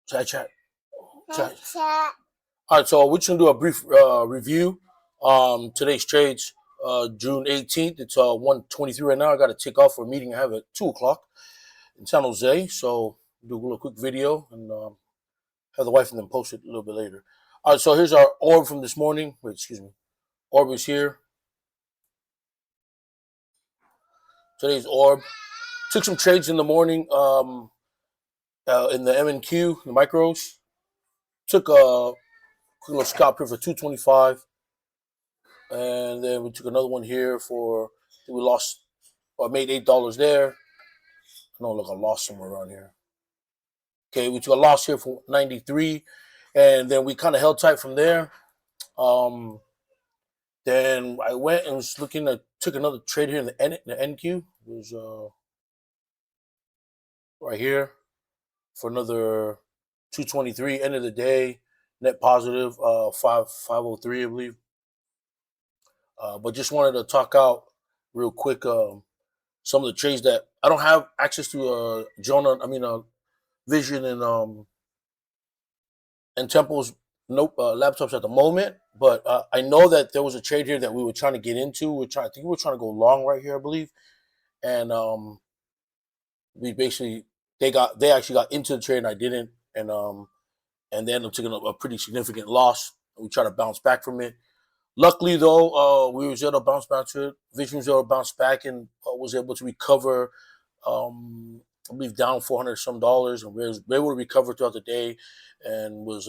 Chat. All right, so we're just gonna do a brief review. Today's trades, June 18th. It's 1:23 right now. I got to take off for a meeting I have at 2 o'clock in San Jose. So do a little quick video and have the wife and then post it a little bit later. All right, so here's our orb from this morning. Wait, excuse me. Orb is here. Today's orb. Took some trades in the morning in the M&Q, the micros. Took a quick little scalp here for 225. And then we took another one here for, we lost, or made $8 there. I know, look, I lost somewhere around here. Okay, we took a loss here for 93. And then we kind of held tight from there. Then I went and was looking at, took another trade here in the NQ. It was right here for another 223. End of the day, net positive 503, I believe. But just wanted to talk out real quick some of the trades that I don't have access to Vision and Temple's laptops at the moment. But I know that there was a trade here that we were trying to get into. I think we were trying to go long right here, I believe. And we basically they actually got into the trade and I didn't, and then I'm taking a pretty significant loss. We try to bounce back from it. Luckily, though, we were able to bounce back to it. Vision was able to bounce back and was able to recover, I believe, down $400 some, and we were able to recover throughout the day, and was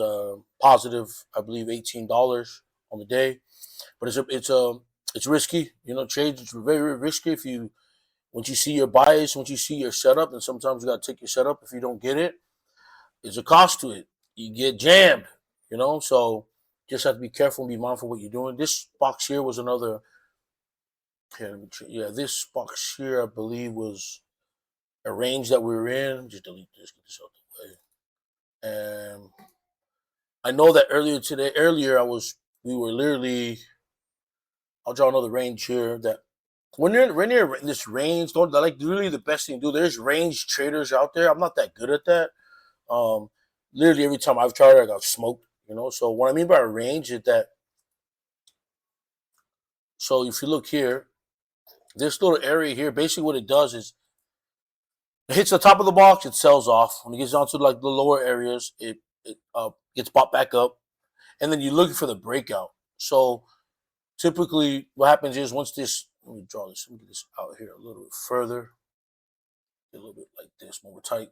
positive, I believe, $18 on the day. But it's risky, trades. It's very, very risky once you see your bias, once you see your setup, and sometimes you got to take your setup. If you don't get it, there's a cost to it. You get jammed, so just have to be careful and be mindful of what you're doing. This box here was another. This box here, I believe, was a range that we were in. Just delete this, get this out the way. And I know that earlier we were literally. I'll draw another range here. That when you're near this range, don't like really the best thing to do. There's range traders out there. I'm not that good at that. Literally every time I've tried it, I got smoked. So what I mean by a range is that, so if you look here, this little area here, basically what it does is it hits the top of the box, it sells off. When it gets down to like the lower areas, it gets popped back up, and then you're looking for the breakout. So typically what happens is once this, let me draw this, let me get this out here a little bit further, a little bit like this, more tight.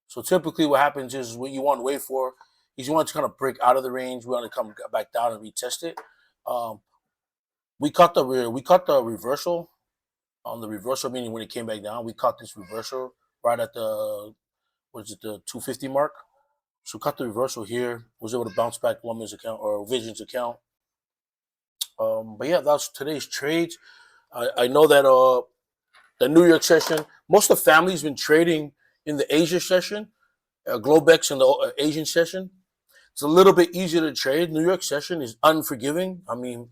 So typically what happens is what you want to wait for is you want to kind of break out of the range. We want to come back down and retest it. We caught the reversal on the reversal, meaning when it came back down, we caught this reversal right at the 250 mark. So caught the reversal here, was able to bounce back Woman's account or Vision's account. But yeah, that's today's trades. I know that the New York session, most of the family's been trading in the Asia session, Globex in the Asian session. It's a little bit easier to trade. New York session is unforgiving. You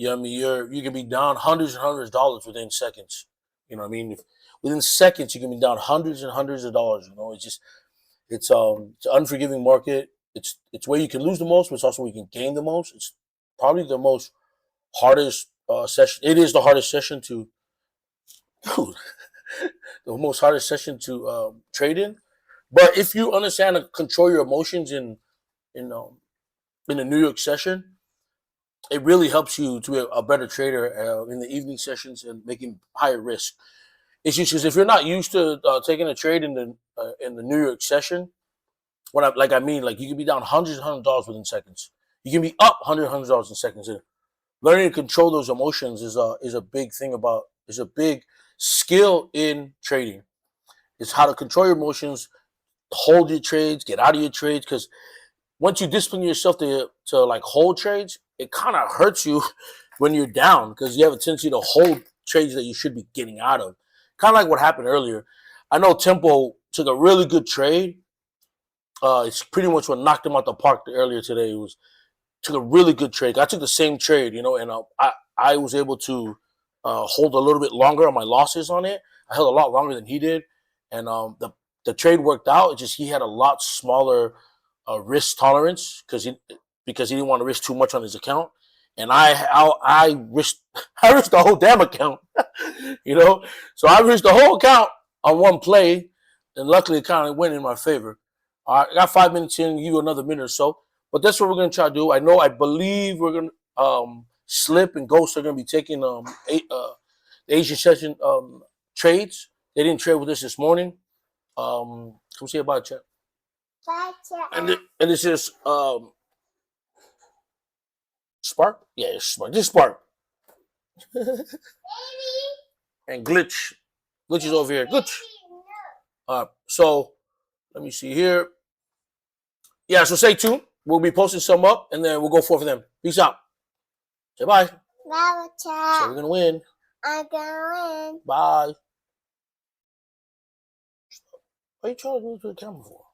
can be down hundreds and hundreds of dollars within seconds. Within seconds you can be down hundreds and hundreds of dollars. It's an unforgiving market. It's where you can lose the most, but it's also where you can gain the most. It's probably the most hardest session. It is the hardest session to, the most hardest session to trade in. But if you understand to control your emotions in the New York session, it really helps you to be a better trader in the evening sessions and making higher risk. It's just because if you're not used to taking a trade in the New York session, you can be down hundreds and hundreds of dollars within seconds. You can be up hundreds of dollars in seconds. And learning to control those emotions is a big thing is a big skill in trading. It's how to control your emotions, hold your trades, get out of your trades, because once you discipline yourself to like hold trades, it kind of hurts you when you're down because you have a tendency to hold trades that you should be getting out of. Kind of like what happened earlier. I know Tempo took a really good trade. It's pretty much what knocked him out the park earlier today. Took a really good trade. I took the same trade, and I was able to hold a little bit longer on my losses on it. I held a lot longer than he did, and the trade worked out. It's just he had a lot smaller risk tolerance because he didn't want to risk too much on his account, and I risked the whole damn account, you know. So I risked the whole account on one play, and luckily it kind of went in my favor. I got 5 minutes in, give you another minute or so, but that's what we're gonna try to do. I believe we're gonna Slip and Ghost are gonna be taking the Asian session trades. They didn't trade with us this morning. Come say about it, chat. And this is Spark? Yeah, it's Spark. This is Spark. And Glitch. Glitch is over here. Glitch. So let me see here. Yeah, so stay tuned. We'll be posting some up and then we'll go forth for them. Peace out. Say bye. Bye, chat. So we're gonna win. I'm gonna win. Bye. What are you trying to do to the camera for?